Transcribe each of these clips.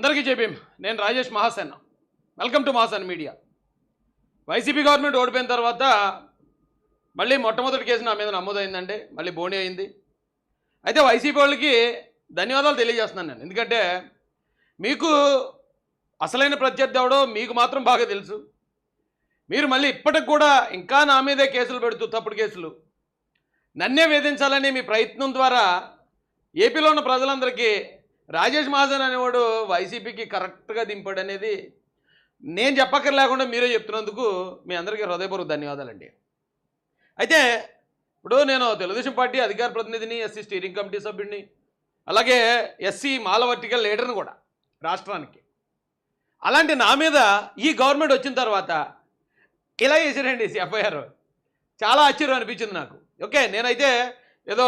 అందరికీ చెప్పాం. నేను Rajesh Mahasena. Welcome to Mahasena media. YCP government ఓడిపోయిన తర్వాత మళ్ళీ మొట్టమొదటి కేసు నా మీద నమోదైందండి. మళ్ళీ బోణి అయింది. అయితే వైసీపీ వాళ్ళకి ధన్యవాదాలు తెలియజేస్తున్నాను నేను. ఎందుకంటే మీకు అసలైన ప్రత్యర్థి ఎవడో మీకు మాత్రం బాగా తెలుసు. మీరు మళ్ళీ ఇప్పటికి కూడా ఇంకా నా మీదే కేసులు పెడుతూ తప్పుడు కేసులు నన్నే వేధించాలని మీ ప్రయత్నం ద్వారా ఏపీలో ఉన్న ప్రజలందరికీ రాజేష్ మహాసేన అనేవాడు వైసీపీకి కరెక్ట్గా దింపాడు అనేది నేను చెప్పక్కర్ లేకుండా మీరే చెప్తున్నందుకు మీ అందరికీ హృదయపూర్వక ధన్యవాదాలండి. అయితే ఇప్పుడు నేను తెలుగుదేశం పార్టీ అధికార ప్రతినిధిని, ఎస్సీ స్టీరింగ్ కమిటీ సభ్యుడిని, అలాగే ఎస్సీ మాల వర్టికల్ లీడర్ని కూడా రాష్ట్రానికి. అలాంటి నా మీద ఈ గవర్నమెంట్ వచ్చిన తర్వాత ఇలా చేశారండి ఎఫ్ఐఆర్. చాలా ఆశ్చర్యం అనిపించింది నాకు. ఓకే, నేనైతే ఏదో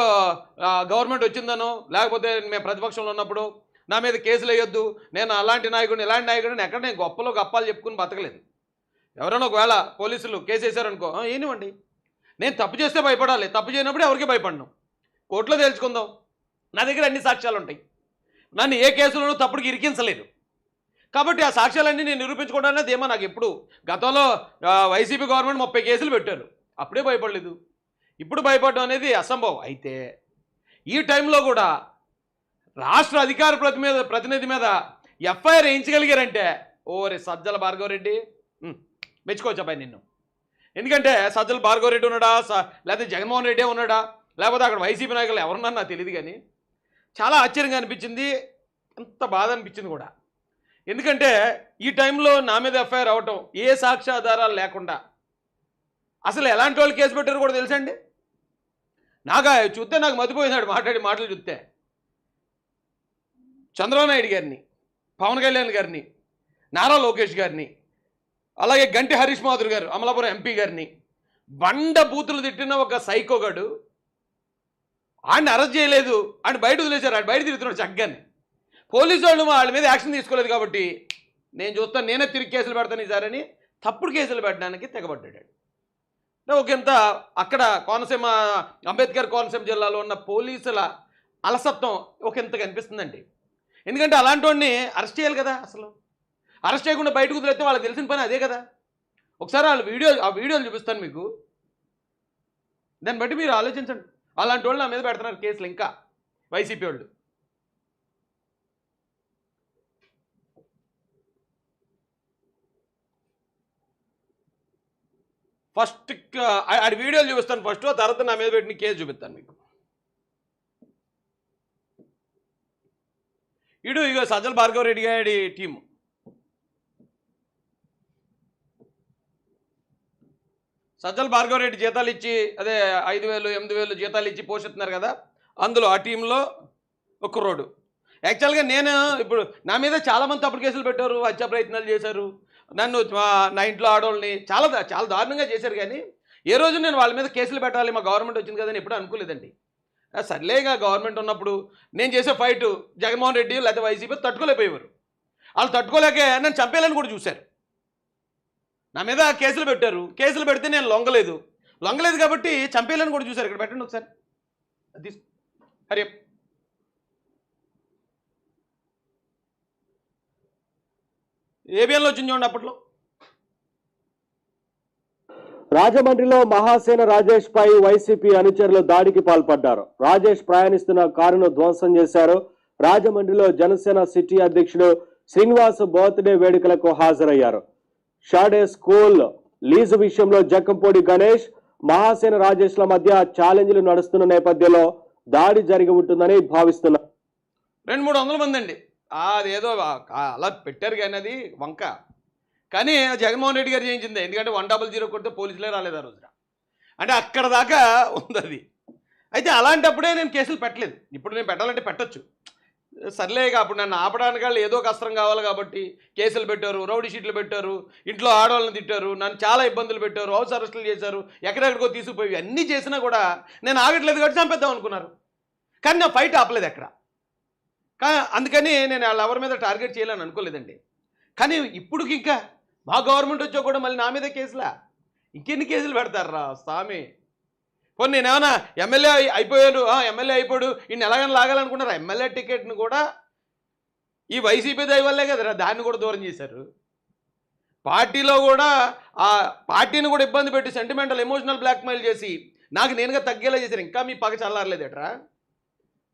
గవర్నమెంట్ వచ్చిందనో లేకపోతే మేము ప్రతిపక్షంలో ఉన్నప్పుడు నా మీద కేసులు వేయొద్దు, నేను అలాంటి నాయకుడిని ఇలాంటి నాయకుడిని ఎక్కడ నేను గొప్పలో గప్పాలు చెప్పుకుని బతకలేదు. ఎవరైనా ఒకవేళ పోలీసులు కేసు వేసారనుకో ఏనివ్వండి, నేను తప్పు చేస్తే భయపడాలి, తప్పు చేయనప్పుడు ఎవరికి భయపడను. కోర్టులో తేల్చుకుందాం. నా దగ్గర అన్ని సాక్ష్యాలు ఉంటాయి. నన్ను ఏ కేసులోనూ తప్పుడుకి ఇరికించలేదు. కాబట్టి ఆ సాక్ష్యాలన్నీ నేను నిరూపించుకోవడానికి ఏమో నాకు ఎప్పుడు గతంలో వైసీపీ గవర్నమెంట్ 30 కేసులు పెట్టారు, అప్పుడే భయపడలేదు. ఇప్పుడు భయపడడం అనేది అసంభవం. అయితే ఈ టైంలో కూడా రాష్ట్ర అధికార ప్రతినిధి మీద ఎఫ్ఐఆర్ వేయించగలిగారంటే ఓరే సజ్జల భార్గవరెడ్డి మెచ్చుకోవచ్చు అబ్బాయి నిన్ను. ఎందుకంటే సజ్జల భార్గవరెడ్డి ఉన్నాడా, లేకపోతే జగన్మోహన్ రెడ్డి ఉన్నాడా, లేకపోతే అక్కడ వైసీపీ నాయకులు ఎవరున్నారో నాకు తెలియదు. కానీ చాలా ఆశ్చర్యంగా అనిపించింది, ఎంత బాధ అనిపించింది కూడా. ఎందుకంటే ఈ టైంలో నా మీద ఎఫ్ఐఆర్ అవ్వటం ఏ సాక్ష్యాధారాలు లేకుండా, అసలు ఎలాంటి వాళ్ళు కేసు పెట్టారు కూడా తెలుసండి. నాకు చూస్తే నాకు మతిపోయినాడు మాటలు చూస్తే. చంద్రబాబు నాయుడు గారిని, పవన్ కళ్యాణ్ గారిని, నారా లోకేష్ గారిని, అలాగే గంటి హరీష్ మాధురి గారు అమలాపురం ఎంపీ గారిని బండ బూతులు తిట్టిన ఒక సైకోగాడు ఆయన అరెస్ట్ చేయలేదు, ఆయన బయట వదిలేశారు. ఆయన బయట తిరుగుతున్నాడు చక్కగానే. పోలీసు వాళ్ళు వాళ్ళ మీద యాక్షన్ తీసుకోలేదు కాబట్టి నేను చూస్తాను, నేనే తిరిగి కేసులు పెడతాను ఈసారని తప్పుడు కేసులు పెట్టడానికి తెగబడ్డాడు. ఒకంత అక్కడ కోనసీమ అంబేద్కర్ కోనసీమ జిల్లాలో ఉన్న పోలీసుల అలసత్వం ఒకంత కనిపిస్తుందండి. ఎందుకంటే అలాంటి వాడిని అరెస్ట్ చేయాలి కదా. అసలు అరెస్ట్ చేయకుండా బయటకు వదిలేస్తే వాళ్ళకి తెలిసిన పని అదే కదా. ఒకసారి ఆ వీడియోలు చూపిస్తాను మీకు, దాన్ని బట్టి మీరు ఆలోచించండి. అలాంటి వాళ్ళు నా మీద పెడుతున్నారు కేసులు ఇంకా వైసీపీ వాళ్ళు. ఫస్ట్ అది వీడియోలు చూపిస్తాను ఫస్ట్, తర్వాత నా మీద పెట్టిన కేసు చూపిస్తాను మీకు. ఇగో సజ్జల భార్గవరెడ్డి గారి టీము. సజ్జల భార్గవరెడ్డి జీతాలు ఇచ్చి అదే 5,000 8,000 జీతాలు ఇచ్చి పోషిస్తున్నారు కదా, అందులో ఆ టీంలో ఒక రోడ్డు. యాక్చువల్గా నేను ఇప్పుడు నా మీద చాలామంది తప్పుడు కేసులు పెట్టారు, హత్య ప్రయత్నాలు చేశారు, నన్ను నా ఇంట్లో ఆడవాళ్ళని చాలా దారుణంగా చేశారు. కానీ ఏ రోజు నేను వాళ్ళ మీద కేసులు పెట్టాలి, మా గవర్నమెంట్ వచ్చింది కదని ఎప్పుడు అనుకోలేదండి. సర్లేగా గవర్నమెంట్ ఉన్నప్పుడు నేను చేసే ఫైటు జగన్మోహన్ రెడ్డి లేకపోతే వైసీపీ తట్టుకోలేకపోయేవారు. వాళ్ళు తట్టుకోలేకే నన్ను చంపేయాలని కూడా చూశారు. నా మీద కేసులు పెట్టారు, కేసులు పెడితే నేను లొంగలేదు కాబట్టి చంపేయాలని కూడా చూశారు. ఇక్కడ పెట్టండి ఒకసారి, అది హరి ఏబిఎన్లో వచ్చింది చూడండి. అప్పట్లో రాజమండ్రిలో మహాసేన రాజేష్ పై వైసీపీ అనుచరులు దాడికి పాల్పడ్డారు. రాజేష్ ప్రయాణిస్తున్న కారును ధ్వంసం చేశారు. రాజమండ్రిలో జనసేన సిటీ అధ్యక్షుడు శ్రీనివాస్ బర్త్డే వేడుకలకు హాజరయ్యారు. షాడే స్కూల్ లీజు విషయంలో జక్కంపూడి గణేష్, మహాసేన రాజేష్ల మధ్య ఛాలెంజ్లు నడుస్తున్న నేపథ్యంలో దాడి జరిగి ఉంటుందని భావిస్తున్నారు. 200-300 మంది అండి. అదేదో అలా పెట్టారు కానీ అది వంక. కానీ జగన్మోహన్ రెడ్డి గారు చేయించింది. ఎందుకంటే 100 కొడితే పోలీసులే రాలేదు ఆ రోజున. అంటే అక్కడ దాకా ఉంది అది. అయితే అలాంటప్పుడే నేను కేసులు పెట్టలేదు. ఇప్పుడు నేను పెట్టాలంటే పెట్టచ్చు, సర్లేగా. అప్పుడు నన్ను ఆపడానికి వాళ్ళు ఏదో ఒక అస్త్రం కావాలి కాబట్టి కేసులు పెట్టారు, రౌడీ షీట్లు పెట్టారు, ఇంట్లో ఆడవాళ్ళని తిట్టారు, నన్ను చాలా ఇబ్బందులు పెట్టారు, హౌస్ అరెస్టులు చేశారు, ఎక్కడెక్కడికో తీసుకుపోయి అన్నీ చేసినా కూడా నేను ఆగట్లేదు కాబట్టి చంపేద్దాం అనుకున్నారు. కానీ నా ఫైట్ ఆపలేదు ఎక్కడ. అందుకని నేను వాళ్ళ ఎవరి మీద టార్గెట్ చేయాలని అనుకోలేదండి. కానీ ఇప్పుడు ఇంకా మా గవర్నమెంట్ వచ్చా కూడా మళ్ళీ నా మీద కేసులా, ఇంకెన్ని కేసులు పెడతారా స్వామి. పోనీ నేనేమన్నా ఎమ్మెల్యే అయిపోయాడు, ఎమ్మెల్యే అయిపోయాడు, ఇన్ని ఎలాగైనా లాగాలనుకున్నారు. ఎమ్మెల్యే టికెట్ను కూడా ఈ వైసీపీ దయ వల్లే కదరా దాన్ని కూడా దూరం చేశారు. పార్టీలో కూడా ఆ పార్టీని కూడా ఇబ్బంది పెట్టి సెంటిమెంటల్ ఎమోషనల్ బ్లాక్మెయిల్ చేసి నాకు నేనుగా తగ్గేలా చేశారు. ఇంకా మీ పగ చల్లారలేదేట్రా?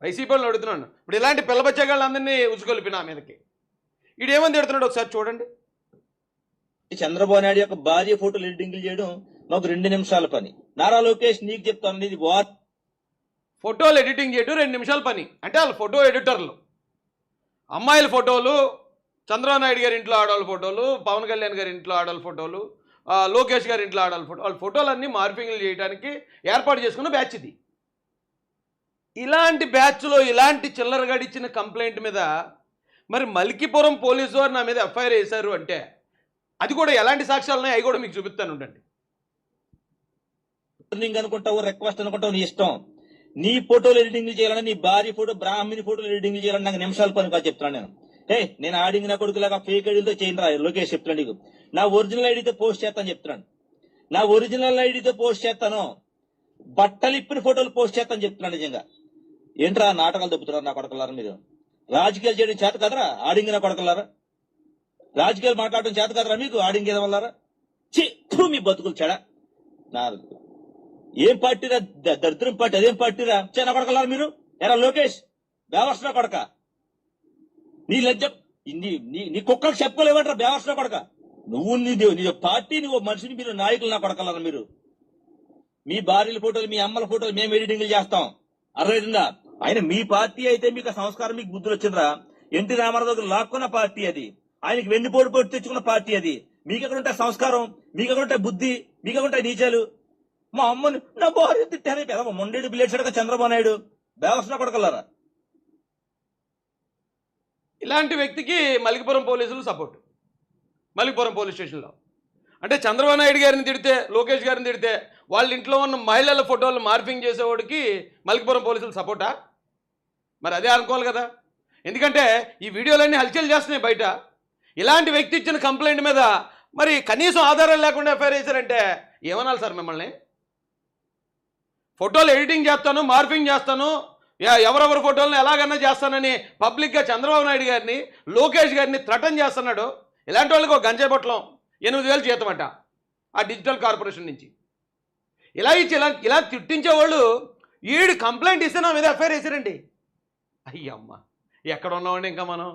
వైసీపీ వాళ్ళు అడుగుతున్నాను. ఇప్పుడు ఇలాంటి పిల్లబచ్చగాళ్ళందరినీ ఉసుకొలిపి నా మీదకి ఈడేమని తిడుతున్నాడు ఒకసారి చూడండి. చంద్రబాబు నాయుడు యొక్క భార్య ఫోటోలు ఎడిటింగ్లు చేయడం మాకు 2 నిమిషాల పని. నారా లోకేష్ నీకు చెప్తాను, ఇది ఫోటోలు ఎడిటింగ్ చేయడం 2 నిమిషాల పని అంటే వాళ్ళు ఫోటో ఎడిటర్లు. అమ్మాయిల ఫోటోలు, చంద్రబాబు నాయుడు గారి ఇంట్లో ఆడవాళ్ళ ఫోటోలు, పవన్ కళ్యాణ్ గారి ఇంట్లో ఆడవాళ్ళ ఫోటోలు, లోకేష్ గారి ఇంట్లో ఆడవాళ్ళ ఫోటో, వాళ్ళ ఫోటోలన్నీ మార్పింగ్లు చేయడానికి ఏర్పాటు చేసుకున్న బ్యాచ్ ఇది. ఇలాంటి బ్యాచ్లో ఇలాంటి చిల్లర గడిచిన కంప్లైంట్ మీద మరి మల్కీపురం పోలీసు వారు నా మీద ఎఫ్ఐఆర్ వేశారు అంటే అది కూడా ఎలాంటి సాక్ష్యాలు ఉన్నాయి అవి కూడా మీకు చూపిస్తాను ఉండండి. అనుకుంటావు, రిక్వెస్ట్ అనుకుంటావు, నీ ఇష్టం. నీ ఫోటోలు ఎడిటింగ్ చేయాలని, నీ భార్య ఫోటో, బ్రాహ్మణి ఫోటోలు ఎడిటింగ్ చేయాలని నాకు నిమిషాల పని కాదు చెప్తున్నాను నేను. నేను ఆడింగ్ నా కొడుకులాగా ఫేక్ ఐడీతో చేయను రా లోకేష్ చెప్తున్నాను నీకు. నా ఒరిజినల్ ఐడితో పోస్ట్ చేస్తాను చెప్తున్నాను. నా ఒరిజినల్ ఐడితో పోస్ట్ చేస్తాను, బట్టలు ఇప్పిన ఫోటోలు పోస్ట్ చేస్తాను చెప్తున్నాను. నిజంగా ఏంట్రా నాటకాలు దొబ్బుతున్నారు నా కొడకలారా మీరు? రాజకీయాలు చేయడం చేత కదరా ఆడింగ్ నా కొడకలారా? రాజకీయాలు మాట్లాడడం చేత కదరా మీకు ఆడింగ్ ఏదవల్లారా? మీ బతుకులు చెడ. నా ఏం పార్టీరా? దరిద్రం పార్టీ. అదేం పార్టీరా? చిన్న కొడకలారా మీరు? ఎరా లోకేష్ బేవర్సన కొడక, నీ లజ్జ నీ కుక్కలకు చెప్పుకోలేవంటారా బేవర్సన కొడక? నువ్వు నీ పార్టీ, నువ్వు మనిషిని, మీరు నాయకులు నా కొడకలారా మీరు. మీ భార్యల ఫోటోలు, మీ అమ్మల ఫోటోలు మేము ఎడిటింగ్లు చేస్తాం. అర్థమైందా? ఆయన మీ పార్టీ అయితే మీకు సంస్కారం, మీకు బుద్ధులు వచ్చిందిరా. ఎన్టీ రామారావు దగ్గర లాక్కున్న పార్టీ అది. ఆయనకి వెన్నుపోటు పోటు తెచ్చుకున్న పార్టీ అది. మీకెక్కడుంటే సంస్కారం, మీకెక్కడుంటే బుద్ధి, మీకెక్కడుంటే నీచాలు? మా అమ్మని నా భార్య తిట్టానే పెదవ మొండేడు బిల్లేసాడుగా చంద్రబాబు నాయుడు బేవసన కొడకల్లారా. ఇలాంటి వ్యక్తికి మల్కీపురం పోలీసులు సపోర్ట్. మల్కీపురం పోలీస్ స్టేషన్లో అంటే చంద్రబాబు నాయుడు గారిని తిడితే, లోకేష్ గారిని తిడితే వాళ్ళ ఇంట్లో ఉన్న మహిళల ఫోటోలు మార్పింగ్ చేసేవాడికి మల్కీపురం పోలీసులు సపోర్టా? మరి అదే అనుకోవాలి కదా. ఎందుకంటే ఈ వీడియోలన్నీ హల్చల్ చేస్తున్నాయి బయట. ఇలాంటి వ్యక్తి ఇచ్చిన కంప్లైంట్ మీద మరి కనీసం ఆధారాలు లేకుండా ఎఫ్ఐఆర్ వేశారంటే ఏమనాలి సార్ మిమ్మల్ని? ఫోటోలు ఎడిటింగ్ చేస్తాను, మార్పింగ్ చేస్తాను, ఎవరెవరి ఫోటోలను ఎలాగన్నా చేస్తానని పబ్లిక్గా చంద్రబాబు నాయుడు గారిని, లోకేష్ గారిని థ్రెటన్ చేస్తున్నాడు. ఇలాంటి వాళ్ళకి ఒక గంజాయి పొట్లం 8,000 జీతం అంట ఆ డిజిటల్ కార్పొరేషన్ నుంచి. ఇలా ఇచ్చి ఇలా తిట్టించేవాళ్ళు ఈడు కంప్లైంట్ ఇస్తే నా మీద ఎఫ్ఐఆర్ వేసారండి. అయ్యమ్మ ఎక్కడ ఉన్నామండి ఇంకా మనం?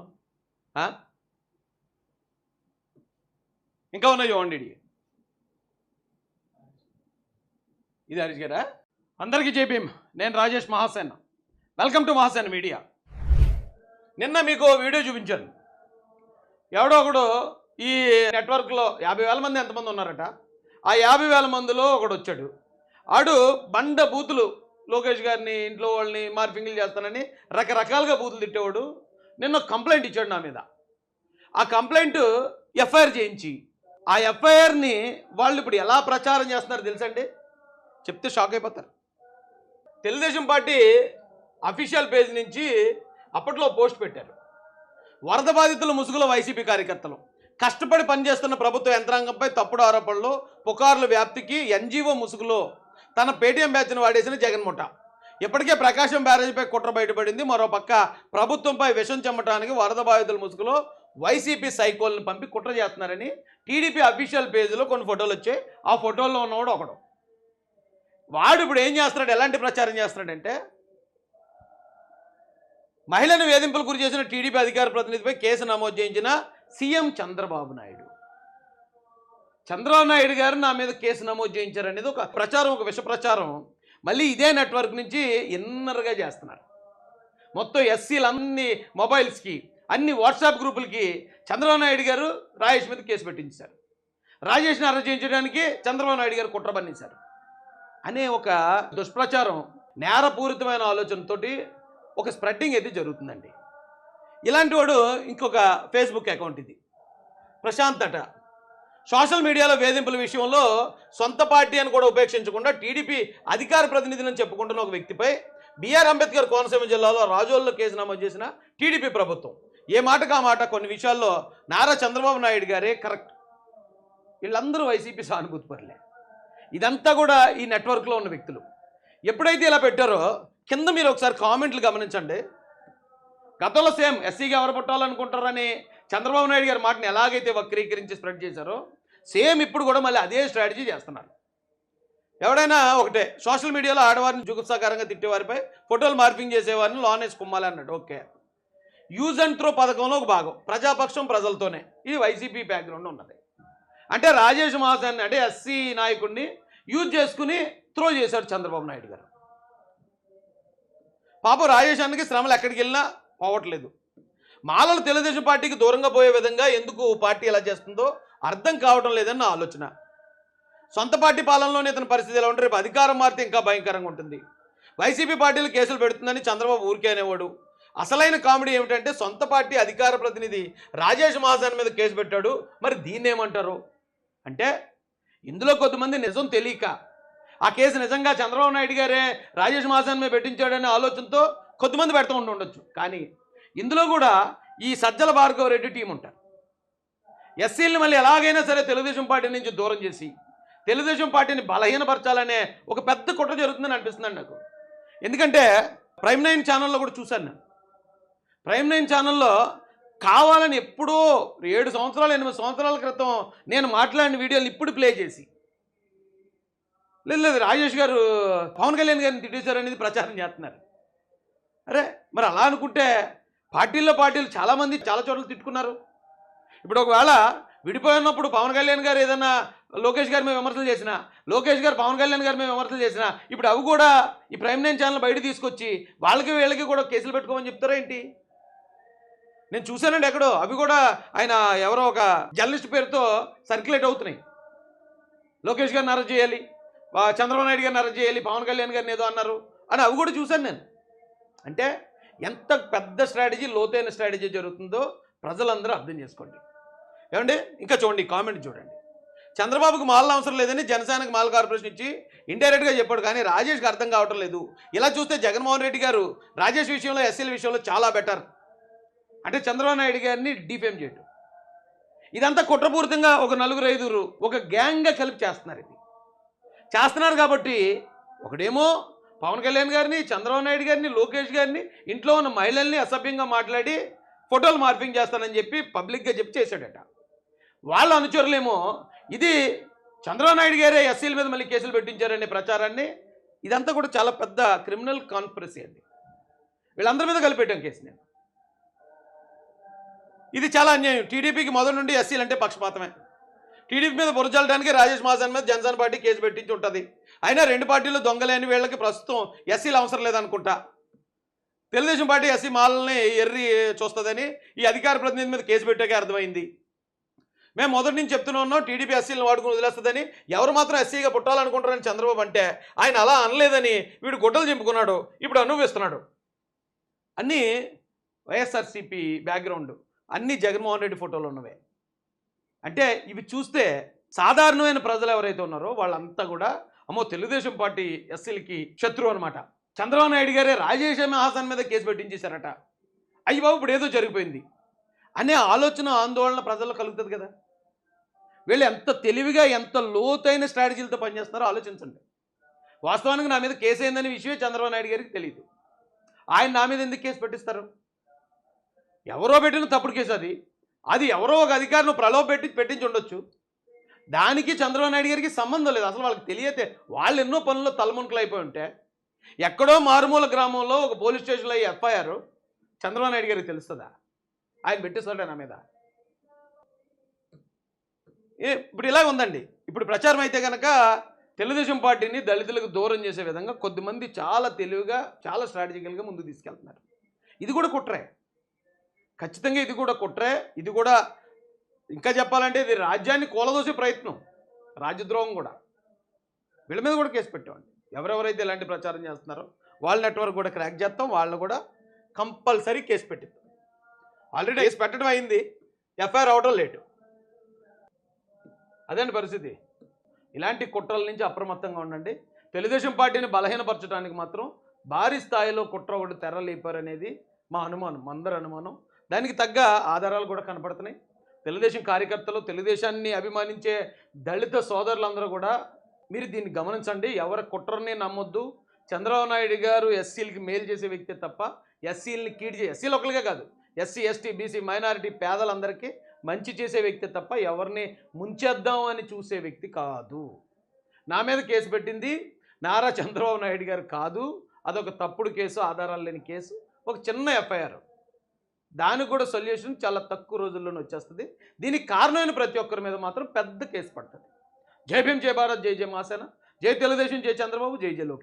ఇంకా ఉన్నాయి చూడండి. ఇది హరీష్ గారా? అందరికీ జైభీమ్. నేను Rajesh Mahasena. Welcome to Mahasena media. నిన్న మీకు వీడియో చూపించాను. ఎవడో ఒకడు ఈ నెట్వర్క్లో 50,000 మంది ఎంతమంది ఉన్నారట, ఆ 50,000 మందిలో ఒకడు వచ్చాడు. ఆడు బండ బూతులు, లోకేష్ గారిని, ఇంట్లో వాళ్ళని మార్పింగ్లు చేస్తానని రకరకాలుగా బూతులు తిట్టేవాడు. నిన్న కంప్లైంట్ ఇచ్చాడు నా మీద. ఆ కంప్లైంట్ ఎఫ్ఐఆర్ చేయించి, ఆ ఎఫ్ఐఆర్ని వాళ్ళు ఇప్పుడు ఎలా ప్రచారం చేస్తున్నారు తెలుసండి? చెప్తే షాక్ అయిపోతారు. తెలుగుదేశం పార్టీ అఫీషియల్ పేజ్ నుంచి అప్పట్లో పోస్ట్ పెట్టారు. వరద బాధితుల ముసుగులో వైసీపీ కార్యకర్తలు కష్టపడి పనిచేస్తున్న ప్రభుత్వ యంత్రాంగంపై తప్పుడు ఆరోపణలు, పుకార్ల వ్యాప్తికి ఎన్జీఓ ముసుగులో తన పేటీఎం బ్యాచ్ను వాడేసిన జగన్ముఠ. ఇప్పటికే ప్రకాశం బ్యారేజీపై కుట్ర బయటపడింది. మరోపక్క ప్రభుత్వంపై విషం చెమ్మటానికి వరద బాధితుల ముసుగులో వైసీపీ సైకోల్ని పంపి కుట్ర చేస్తున్నారని టీడీపీ అఫీషియల్ పేజీలో కొన్ని ఫోటోలు వచ్చాయి. ఆ ఫోటోల్లో ఉన్నవాడు ఒకడు. వాడు ఇప్పుడు ఏం చేస్తున్నాడు, ఎలాంటి ప్రచారం చేస్తున్నాడంటే, మహిళను వేధింపులు గురి చేసిన టీడీపీ అధికార ప్రతినిధిపై కేసు నమోదు చేయించిన సీఎం చంద్రబాబు నాయుడు. చంద్రబాబు నాయుడు గారు నా మీద కేసు నమోదు చేయించారనేది ఒక ప్రచారం, ఒక విష ప్రచారం. మళ్ళీ ఇదే నెట్వర్క్ నుంచి ఇన్నర్గా చేస్తున్నారు. మొత్తం ఎస్సీలు అన్ని మొబైల్స్కి, అన్ని వాట్సాప్ గ్రూపులకి చంద్రబాబు నాయుడు గారు రాజేష్ మీద కేసు పెట్టించారు. రాజేష్ని అరెస్ట్ చేయించడానికి చంద్రబాబు నాయుడు గారు కుట్ర పన్నించారు అనే ఒక దుష్ప్రచారం, నేరపూరితమైన ఆలోచనతోటి ఒక స్ప్రెడ్డింగ్ అయితే జరుగుతుందండి. ఇలాంటి వాడు ఇంకొక ఫేస్బుక్ అకౌంట్ ఇది, ప్రశాంత్ అట. సోషల్ మీడియాలో వేధింపుల విషయంలో సొంత పార్టీ అని కూడా ఉపేక్షించకుండా టీడీపీ అధికార ప్రతినిధిని చెప్పుకుంటున్న ఒక వ్యక్తిపై బిఆర్ అంబేద్కర్ కోనసీమ జిల్లాలో రాజోల్లో కేసు నమోదు చేసిన టీడీపీ ప్రభుత్వం. ఏ మాటకు ఆ మాట కొన్ని విషయాల్లో నారా చంద్రబాబు నాయుడు గారే కరెక్ట్. వీళ్ళందరూ వైసీపీ సానుభూతి పరులే. ఇదంతా కూడా ఈ నెట్వర్క్లో ఉన్న వ్యక్తులు. ఎప్పుడైతే ఇలా పెట్టారో కింద మీరు ఒకసారి కామెంట్లు గమనించండి. గతంలో సేమ్ ఎస్సీగా ఎవరు పుట్టాలనుకుంటారని చంద్రబాబు నాయుడు గారి మాటని ఎలాగైతే వక్రీకరించి స్ప్రెడ్ చేశారో సేమ్ ఇప్పుడు కూడా మళ్ళీ అదే స్ట్రాటజీ చేస్తున్నారు. ఎవడైనా ఒకటే, సోషల్ మీడియాలో ఆడవారిని జుగుత్సాకరంగా తిట్టేవారిపై ఫోటోలు మార్పింగ్ చేసేవారిని లోనేసి కుమ్మాలి అన్నాడు. ఓకే, యూజ్ అండ్ త్రో పథకంలో ఒక భాగం, ప్రజాపక్షం ప్రజలతోనే, ఇది వైసీపీ బ్యాక్గ్రౌండ్ ఉన్నది. అంటే రాజేష్ మహాసేన్ అంటే ఎస్సీ నాయకుడిని యూజ్ చేసుకుని త్రో చేశాడు చంద్రబాబు నాయుడు గారు. పాపం రాజేష్ అన్నకి శ్రమలు ఎక్కడికి వెళ్ళినా పోవట్లేదు. మాలలు తెలుగుదేశం పార్టీకి దూరంగా పోయే విధంగా ఎందుకు పార్టీ ఎలా చేస్తుందో అర్థం కావడం లేదని నా ఆలోచన. సొంత పార్టీ పాలనలోనే ఇతని పరిస్థితి ఎలా ఉంటే రేపు అధికారం మారితే ఇంకా భయంకరంగా ఉంటుంది. వైసీపీ పార్టీలు కేసులు పెడుతుందని చంద్రబాబు ఊరికే అనేవాడు. అసలైన కామెడీ ఏమిటంటే సొంత పార్టీ అధికార ప్రతినిధి రాజేష్ మహాసేన్ మీద కేసు పెట్టాడు. మరి దీన్ని ఏమంటారు అంటే, ఇందులో కొంతమంది నిజం తెలియక ఆ కేసు నిజంగా చంద్రబాబు నాయుడు గారే రాజేష్ మహాసేన్ మీద పెట్టించాడనే ఆలోచనతో కొంతమంది పెడుతూ ఉండొచ్చు. కానీ ఇందులో కూడా ఈ సజ్జల భార్గవ రెడ్డి టీం ఉంటారు. ఎస్సీలను మళ్ళీ ఎలాగైనా సరే తెలుగుదేశం పార్టీ నుంచి దూరం చేసి తెలుగుదేశం పార్టీని బలహీనపరచాలనే ఒక పెద్ద కుట్ర జరుగుతుందని అనిపిస్తుందండి నాకు. ఎందుకంటే ప్రైమ్ 9 ఛానల్లో కూడా చూశాను నేను. ప్రైమ్ 9 ఛానల్లో కావాలని ఎప్పుడో 7 సంవత్సరాలు 8 సంవత్సరాల క్రితం నేను మాట్లాడిన వీడియోలు ఇప్పుడు ప్లే చేసి లేదు రాజేష్ గారు పవన్ కళ్యాణ్ గారిని తిట్టేశారు అనేది ప్రచారం చేస్తున్నారు. అరే మరి అలా అనుకుంటే పార్టీలు చాలామంది చాలా చోట్ల తిట్టుకున్నారు. ఇప్పుడు ఒకవేళ విడిపోయినప్పుడు పవన్ కళ్యాణ్ గారు ఏదైనా లోకేష్ గారి మీద విమర్శలు చేసినా, లోకేష్ గారు పవన్ కళ్యాణ్ గారి మీద విమర్శలు చేసినా, ఇప్పుడు అవి కూడా ఈ ప్రైమ్ 9 ఛానల్ బయట తీసుకొచ్చి వాళ్ళకి వీళ్ళకి కూడా కేసులు పెట్టుకోమని చెప్తారా ఏంటి? నేను చూశానండి ఎక్కడో, అవి కూడా ఆయన ఎవరో ఒక జర్నలిస్ట్ పేరుతో సర్క్యులేట్ అవుతున్నాయి. లోకేష్ గారిని అరెస్ట్ చేయాలి, చంద్రబాబు నాయుడు గారిని అరెస్ట్ చేయాలి, పవన్ కళ్యాణ్ గారిని ఏదో అన్నారు అని అవి కూడా చూశాను నేను. అంటే ఎంత పెద్ద స్ట్రాటజీ, లోతైన స్ట్రాటజీ జరుగుతుందో ప్రజలందరూ అర్థం చేసుకోండి. ఏమండి ఇంకా చూడండి, కామెంట్ చూడండి. చంద్రబాబుకు మాల అవసరం లేదని జనసేనకు మాల కార్పొరేషన్ ఇచ్చి ఇండైరెక్ట్గా చెప్పాడు, కానీ రాజేష్కి అర్థం కావటం లేదు. ఇలా చూస్తే జగన్మోహన్ రెడ్డి గారు రాజేష్ విషయంలో, ఎస్సీల విషయంలో చాలా బెటర్. అంటే చంద్రబాబు నాయుడు గారిని డిఫేమ్ చేయటం, ఇదంతా కుట్రపూరితంగా ఒక 4-5 ఒక గ్యాంగ్గా కలిపి చేస్తున్నారు. ఇది చేస్తున్నారు కాబట్టి ఒకడేమో పవన్ కళ్యాణ్ గారిని, చంద్రబాబు నాయుడు గారిని, లోకేష్ గారిని, ఇంట్లో ఉన్న మహిళల్ని అసభ్యంగా మాట్లాడి ఫోటోలు మార్పింగ్ చేస్తానని చెప్పి పబ్లిక్గా చెప్పి చేశాడట. వాళ్ళ అనుచరులేమో ఇది చంద్రబాబు నాయుడు గారే ఎస్సీల మీద మళ్ళీ కేసులు పెట్టించారనే ప్రచారాన్ని, ఇదంతా కూడా చాలా పెద్ద క్రిమినల్ కాన్స్పిరసీ అండి. వీళ్ళందరి మీద కలిపెట్టాం కేసు. నేను ఇది చాలా అన్యాయం. టీడీపీకి మొదటి నుండి ఎస్సీలు అంటే పక్షపాతమే. టీడీపీ మీద బురజల్లడానికి రాజేష్ మహాసేన్ మీద జనసేన పార్టీ కేసు పెట్టించి ఉంటుంది. అయినా 2 పార్టీలు దొంగలేని వీళ్ళకి ప్రస్తుతం ఎస్సీలు అవసరం లేదనుకుంటా. తెలుగుదేశం పార్టీ ఎస్సీ మాలని ఎర్రి చూస్తుందని ఈ అధికార ప్రతినిధి మీద కేసు పెట్టాకే అర్థమైంది. మేము మొదటి నుంచి చెప్తూనే ఉన్నాం, టీడీపీ ఎస్సీలను వాడుకుని వదిలేస్తుందని. ఎవరు మాత్రం ఎస్సీగా పుట్టాలనుకుంటారని చంద్రబాబు అంటే ఆయన అలా అనలేదని వీడు గుడ్డలు చింపుకున్నాడు, ఇప్పుడు అనుభవిస్తున్నాడు. అన్నీ వైఎస్ఆర్సీపీ బ్యాక్గ్రౌండ్, అన్నీ జగన్మోహన్ రెడ్డి ఫోటోలు ఉన్నవే. అంటే ఇవి చూస్తే సాధారణమైన ప్రజలు ఎవరైతే ఉన్నారో వాళ్ళంతా కూడా అమ్మో తెలుగుదేశం పార్టీ ఎస్సీలకి శత్రువు అనమాట. చంద్రబాబు నాయుడు గారే రాజేష్ మహాసేన్ మీద కేసు పెట్టించేశారట. అయ్యి బాబు ఇప్పుడు ఏదో జరిగిపోయింది అనే ఆలోచన, ఆందోళన ప్రజల్లో కలుగుతుంది కదా. వీళ్ళు ఎంత తెలివిగా, ఎంత లోతైన స్ట్రాటజీలతో పనిచేస్తున్నారో ఆలోచించండి. వాస్తవానికి నా మీద కేసు అయిందనే విషయమే చంద్రబాబు నాయుడు గారికి తెలియదు. ఆయన నా మీద ఎందుకు కేసు పెట్టిస్తారు? ఎవరో పెట్టిన తప్పుడు కేసు అది ఎవరో ఒక అధికారిని ప్రలోభ పెట్టించి ఉండొచ్చు. దానికి చంద్రబాబు నాయుడు గారికి సంబంధం లేదు. అసలు వాళ్ళకి తెలియతే వాళ్ళు ఎన్నో పనుల్లో తలమునకలు అయిపోయి ఉంటే, ఎక్కడో మారుమూల గ్రామంలో ఒక పోలీస్ స్టేషన్లో ఎఫ్ఐఆర్ చంద్రబాబు నాయుడు గారికి తెలుస్తుందా? ఆయన పెట్టేస్తాడే నా మీద. ఇప్పుడు ఇలాగ ఉందండి. ఇప్పుడు ప్రచారం అయితే కనుక తెలుగుదేశం పార్టీని దళితులకు దూరం చేసే విధంగా కొద్దిమంది చాలా తెలివిగా, చాలా స్ట్రాటజికల్గా ముందుకు తీసుకెళ్తున్నారు. ఇది కూడా కుట్రే, ఖచ్చితంగా ఇది కూడా కుట్రే. ఇది కూడా ఇంకా చెప్పాలంటే ఇది రాజ్యాన్ని కూలదోసే ప్రయత్నం, రాజ్యద్రోహం కూడా. వీళ్ళ మీద కూడా కేసు పెట్టామండి. ఎవరెవరైతే ఇలాంటి ప్రచారం చేస్తున్నారో వాళ్ళ నెట్వర్క్ కూడా క్రాక్ చేస్తాం, వాళ్ళని కూడా కంపల్సరీ కేసు పెట్టిస్తాం. ఆల్రెడీ కేసు పెట్టడం అయింది, ఎఫ్ఐఆర్ అవడం లేటు. అదేంటి పరిస్థితి. ఇలాంటి కుట్రల నుంచి అప్రమత్తంగా ఉండండి. తెలుగుదేశం పార్టీని బలహీనపరచడానికి మాత్రం భారీ స్థాయిలో కుట్ర ఒకటి తెరలేపారనేది మా అనుమానం, అందరి అనుమానం. దానికి తగ్గ ఆధారాలు కూడా కనపడుతున్నాయి. తెలుగుదేశం కార్యకర్తలు, తెలుగుదేశాన్ని అభిమానించే దళిత సోదరులందరూ కూడా మీరు దీన్ని గమనించండి. ఎవరి కుట్రని నమ్మొద్దు. చంద్రబాబు నాయుడు గారు ఎస్సీలకి మేలు చేసే వ్యక్తి తప్ప ఎస్సీలని కీడ్ చేసి ఎస్సీలు ఒకరిగా కాదు, ఎస్సీ ఎస్టీ బీసీ మైనారిటీ పేదలందరికీ మంచి చేసే వ్యక్తి తప్ప ఎవరిని ముంచేద్దాం అని చూసే వ్యక్తి కాదు. నా మీద కేసు పెట్టింది నారా చంద్రబాబు నాయుడు గారు కాదు, అదొక తప్పుడు కేసు, ఆధారాలు లేని కేసు, ఒక చిన్న ఎఫ్ఐఆర్. దానికి కూడా సొల్యూషన్ చాలా తక్కువ రోజుల్లోనే వచ్చేస్తుంది. దీనికి కారణమైన ప్రతి ఒక్కరి మీద మాత్రం పెద్ద కేసు పడుతుంది. జై భీమ్, జై భారత్, జై జై మహాసేన, జై తెలుగుదేశం, జై చంద్రబాబు, జై జై లోకేష్.